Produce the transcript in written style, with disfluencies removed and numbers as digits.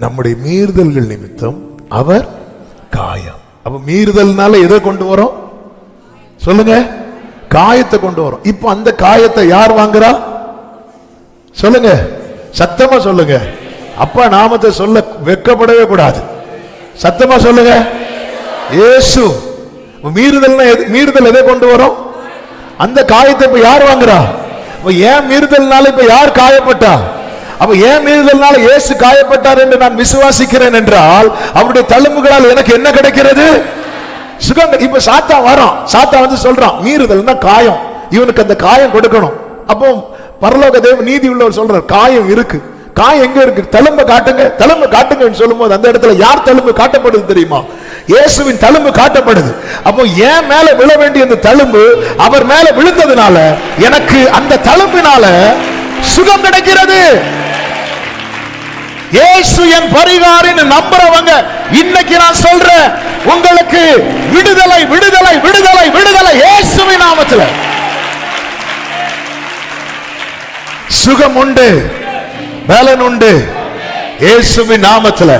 நம்முடைய மீறுதல்கள் நிமித்தம் அவர் காயம். அப்ப மீறுதல்னால எதை கொண்டு வரோம் சொல்லுங்க? காயத்தை கொண்டு வரோம். இப்ப அந்த காயத்தை யார் வாங்குறா சொல்லுங்க? சத்தமா சொல்லுங்க. அப்பா நாமத்தை சொல்ல வெட்கப்படவே கூடாது. சத்தமா சொல்லுங்க, இயேசு. மீறுதல் எதை கொண்டு வரும்? அந்த காயத்தை இப்ப யார் வாங்குறா? ஏன் மீறுதல்னால இப்ப யார் காயப்பட்டா? அப்ப ஏன் மீறுதல்னால இயேசு காயப்பட்டார் என்று நான் விசுவாசிக்கிறேன் என்றால் அவருடைய தழும்புகளால் எனக்கு என்ன கிடைக்கிறது? சுகம். இப்ப சாத்தா வரோம், சாத்தா வந்து சொல்றான் மீறுதல்னா காயம், இவனுக்கு அந்த காயம் கொடுக்கணும். அப்போ பரலோக தேவ நீதி உள்ளவர் சொல்றார் காயம் இருக்கு. காயம் எங்க இருக்கு? தழும்பு காட்டுங்க, தழும்பு காட்டுங்க சொல்லும் போது அந்த இடத்துல யார் தழும்பு காட்டப்படுது தெரியுமா? இயேசுவின் தழும்பு காட்டப்படுது. அப்போ என் மேல விழ வேண்டிய அந்த தழும்பு அவர் மேல விழுந்ததுனால எனக்கு அந்த தழும்பினால சுகம் கிடைக்கிறது. இயேசு என் பரிகாரின்னு நம்புறவங்க இன்னைக்கு நான் சொல்றேன், உங்களுக்கு விடுதலை விடுதலை விடுதலை விடுதலை இயேசுவின் நாமத்தில். சுகம் உண்டு, பலன் உண்டு இயேசுவின் நாமத்தில்.